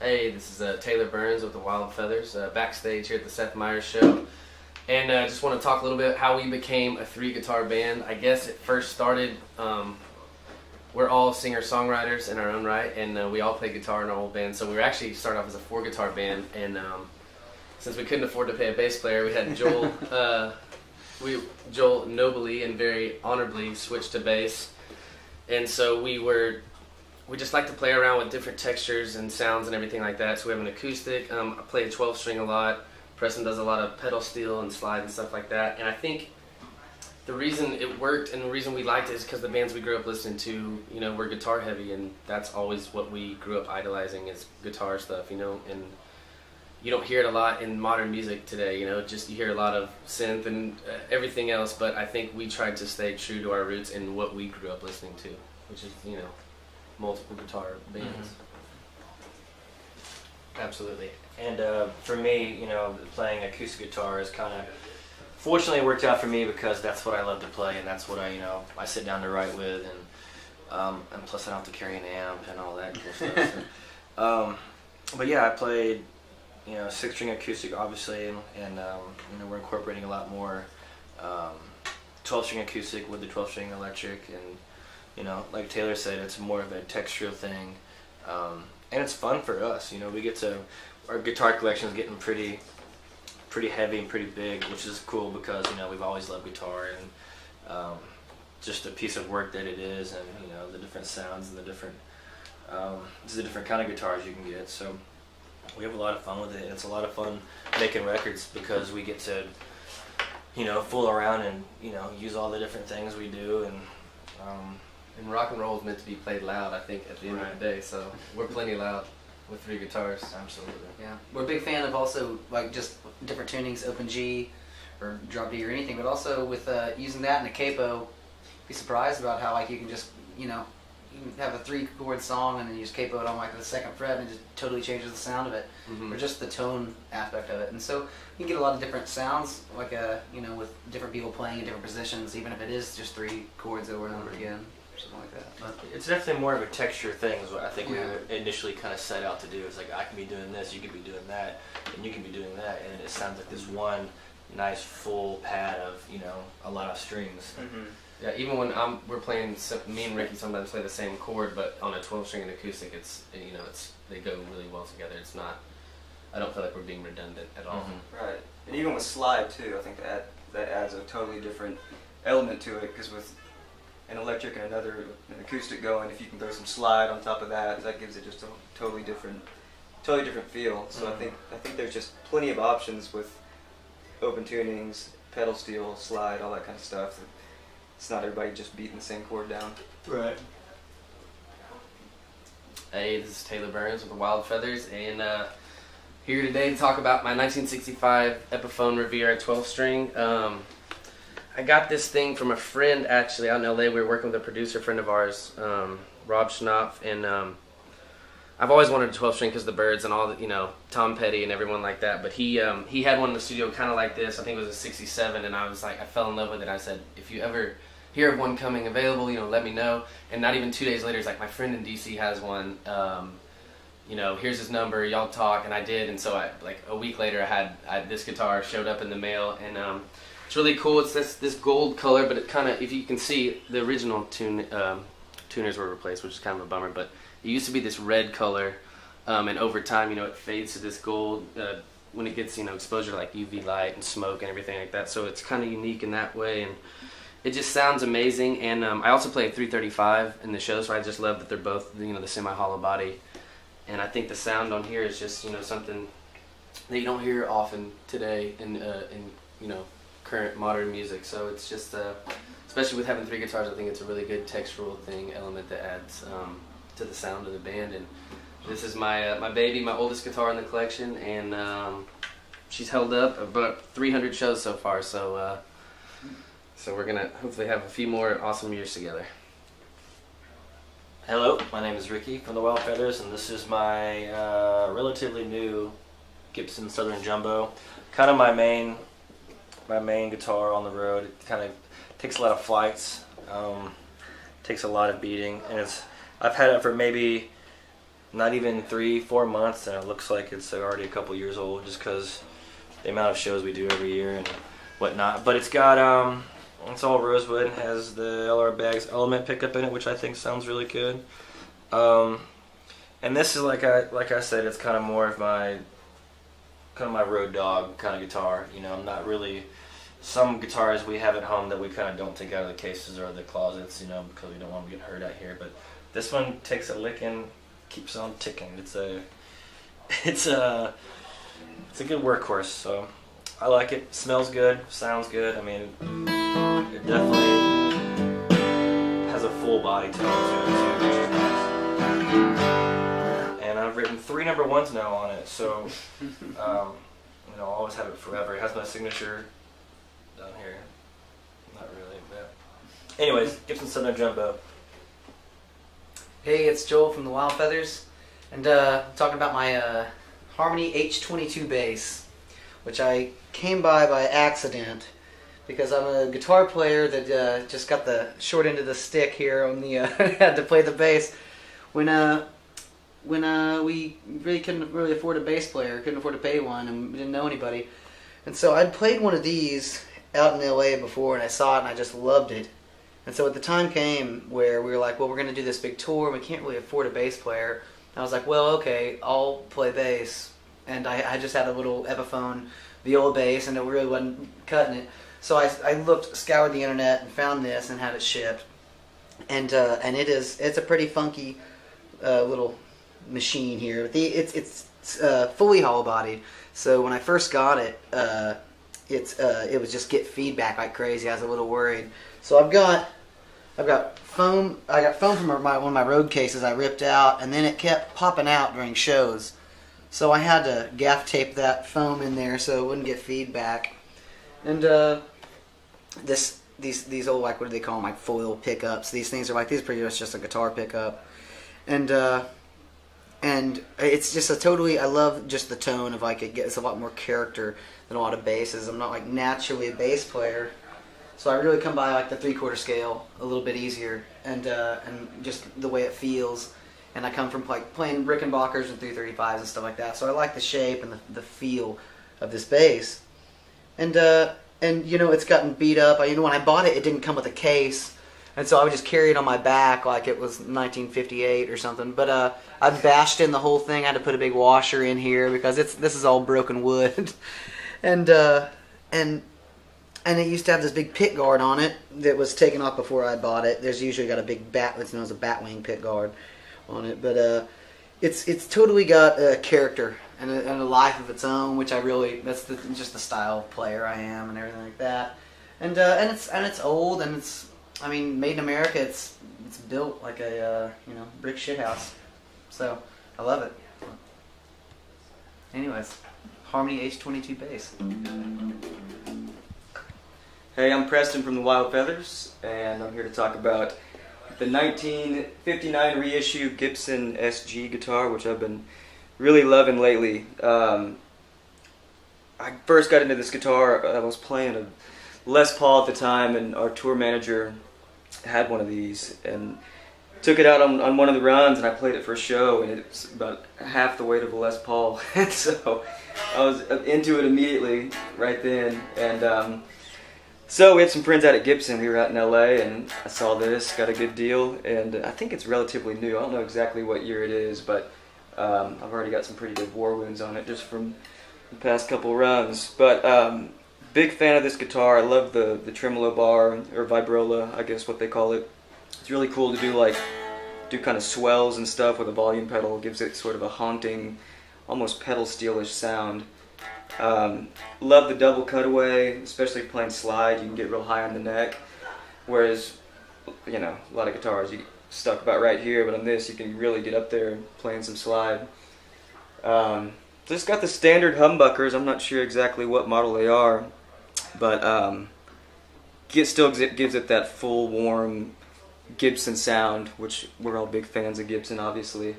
Hey, this is Taylor Burns with the Wild Feathers, backstage here at the Seth Meyers Show. And just want to talk a little bit how we became a three-guitar band. I guess it first started, we're all singer-songwriters in our own right, and we all play guitar in our old band. So we were actually started off as a four-guitar band, and since we couldn't afford to pay a bass player, we had Joel, Joel nobly and very honorably switched to bass. And so we just like to play around with different textures and sounds and everything like that. So we have an acoustic. I play a 12-string a lot. Preston does a lot of pedal steel and slide and stuff like that. And I think the reason it worked and the reason we liked it is because the bands we grew up listening to, you know, were guitar heavy, and that's always what we grew up idolizing is guitar stuff, you know. And you don't hear it a lot in modern music today, you know. Just you hear a lot of synth and everything else. But I think we tried to stay true to our roots and what we grew up listening to, which is, you know, multiple guitar bands. Mm-hmm. Absolutely. And for me, you know, playing acoustic guitar is kind of, fortunately it worked out for me because that's what I love to play, and that's what I sit down to write with, and plus I don't have to carry an amp and all that cool stuff. But yeah, I played, you know, 6-string acoustic obviously, and you know, we're incorporating a lot more 12-string acoustic with the 12-string electric, and you know, like Taylor said, it's more of a textural thing, and it's fun for us. You know, our guitar collection is getting pretty heavy and pretty big, which is cool because, you know, we've always loved guitar, and just the piece of work that it is, and you know, the different sounds and the different kind of guitars you can get. So we have a lot of fun with it, and it's a lot of fun making records because we get to, you know, fool around and, you know, use all the different things we do, and rock and roll is meant to be played loud, I think, at the end of the day, so we're plenty loud with 3 guitars. Absolutely. Yeah. We're a big fan of also, like, just different tunings, open G or drop D or anything, but also with using that in a capo, be surprised about how, like, you can just, you know, you can have a 3-chord song and then you just capo it on, like, the 2nd fret, and it just totally changes the sound of it, or just the tone aspect of it. And so you can get a lot of different sounds, like, you know, with different people playing in different positions, even if it is just 3 chords over and over again. Something like that. But it's definitely more of a texture thing is what I think we initially kind of set out to do. It's like, I can be doing this, you can be doing that, and you can be doing that, and it sounds like this one nice full pad of, you know, a lot of strings. Yeah, even when we're playing, me and Ricky sometimes play the same chord, but on a 12-string and acoustic, it's, you know, they go really well together. It's not, I don't feel like we're being redundant at all. Right, and even with slide too, I think that adds a totally different element to it, because with an electric and an acoustic going, if you can throw some slide on top of that, that gives it just a totally different feel. So I think there's just plenty of options with open tunings, pedal steel, slide, all that kind of stuff. It's not everybody just beating the same chord down. Right. Hey, this is Taylor Burns with the Wild Feathers, and here today to talk about my 1965 Epiphone Revere 12-string. I got this thing from a friend actually out in LA. We were working with a producer friend of ours, Rob Schnapf, and I've always wanted a 12-string because of the Byrds and all the, you know, Tom Petty and everyone like that. But he had one in the studio kind of like this. I think it was a 67, and I was like, I fell in love with it. I said, if you ever hear of one coming available, you know, let me know. And not even 2 days later, he's like, my friend in DC has one. You know, here's his number. Y'all talk, and I did. And so like a week later, this guitar showed up in the mail, and it's really cool. It's this gold color, but it kind of, if you can see, the original tuners were replaced, which is kind of a bummer. But it used to be this red color, and over time, you know, it fades to this gold when it gets, you know, exposure to like UV light and smoke and everything like that. So it's kind of unique in that way, and it just sounds amazing. And I also play a 335 in the show, so I just love that they're both, you know, the semi-hollow body. And I think the sound on here is just, you know, something that you don't hear often today in you know, current modern music. So it's just especially with having 3 guitars, I think it's a really good textural element that adds to the sound of the band. And this is my my baby, my oldest guitar in the collection, and she's held up about 300 shows so far, so so we're gonna hopefully have a few more awesome years together. Hello, my name is Ricky from the Wild Feathers, and this is my relatively new Gibson Southern Jumbo. Kind of my main guitar on the road. It kind of takes a lot of flights, takes a lot of beating, and I've had it for maybe not even 3-4 months, and it looks like it's already a couple years old, just because the amount of shows we do every year and whatnot. But it's got it's all rosewood. It has the LR Bags Element pickup in it, which I think sounds really good. And this is like I said, it's kind of more of my road dog kind of guitar. You know, I'm not really. Some guitars we have at home that we kind of don't take out of the cases or the closets, you know, because we don't want them to get hurt out here. But this one takes a licking, keeps on ticking. It's a good workhorse. So I like it. Smells good, sounds good. I mean, it definitely has a full body tone to it too, which is nice. And I've written 3 number 1s now on it, so you know, I'll always have it forever. It has my signature down here. Not really, but anyways, Gibson Southern Jumbo. Hey, it's Joel from the Wild Feathers, and talking about my Harmony H22 bass, which I came by accident because I'm a guitar player that just got the short end of the stick here on the had to play the bass when we really couldn't really afford a bass player, couldn't afford to pay one, and we didn't know anybody, and so I'd played one of these out in LA before, and I saw it and I just loved it. And so at the time came where we were like, well, we're going to do this big tour, and we can't really afford a bass player. And I was like, well, okay, I'll play bass. And I just had a little Epiphone viola bass, and it really wasn't cutting it. So I looked, scoured the internet, and found this and had it shipped. And it's a pretty funky little machine here. It's fully hollow bodied. So when I first got it, it was just get feedback like crazy. I was a little worried. So I've got foam. I got foam from one of my road cases I ripped out, and then it kept popping out during shows. So I had to gaff tape that foam in there so it wouldn't get feedback. And these old, like, what do they call them, like foil pickups. These things are pretty much just a guitar pickup. And it's just I love just the tone of, like, it gets a lot more character than a lot of basses. I'm not like naturally a bass player, so I really come by like the 3/4 scale a little bit easier, and just the way it feels. And I come from like playing Rickenbackers and 335s and stuff like that, so I like the shape and the feel of this bass. And you know, it's gotten beat up. You know, when I bought it, it didn't come with a case. And so I would just carry it on my back like it was 1958 or something. But I bashed in the whole thing. I had to put a big washer in here because this is all broken wood. and it used to have this big pick guard on it that was taken off before I bought it. There's usually got a big that's known as a batwing pick guard on it. But it's totally got a character and a life of its own, which I really, just the style player I am and everything like that. And it's old, and it's, I mean, made in America. It's built like a brick shit house. So I love it. Anyways, Harmony H22 bass. Hey, I'm Preston from the Wild Feathers, and I'm here to talk about the 1959 reissue Gibson SG guitar, which I've been really loving lately. I first got into this guitar, I was playing a Les Paul at the time, and our tour manager had one of these and took it out on one of the runs, and I played it for a show, and it's about half the weight of a Les Paul. So I was into it immediately right then. And so we had some friends out at Gibson. We were out in LA, and I saw this, got a good deal, and I think it's relatively new. I don't know exactly what year it is, but I've already got some pretty good war wounds on it just from the past couple runs. But big fan of this guitar. I love the tremolo bar, or vibrola, I guess what they call it. It's really cool to do kind of swells and stuff with a volume pedal. It gives it sort of a haunting, almost pedal steel-ish sound. Love the double cutaway, especially playing slide. You can get real high on the neck, whereas, you know, a lot of guitars you get stuck about right here, but on this you can really get up there playing some slide. Just got the standard humbuckers. I'm not sure exactly what model they are, but still gives it that full, warm Gibson sound, which we're all big fans of Gibson, obviously.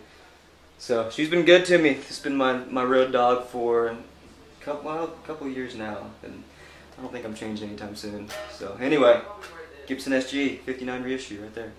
So she's been good to me. It's been my road dog for a couple of years now, and I don't think I'm changing anytime soon. So anyway, Gibson SG 59 reissue right there.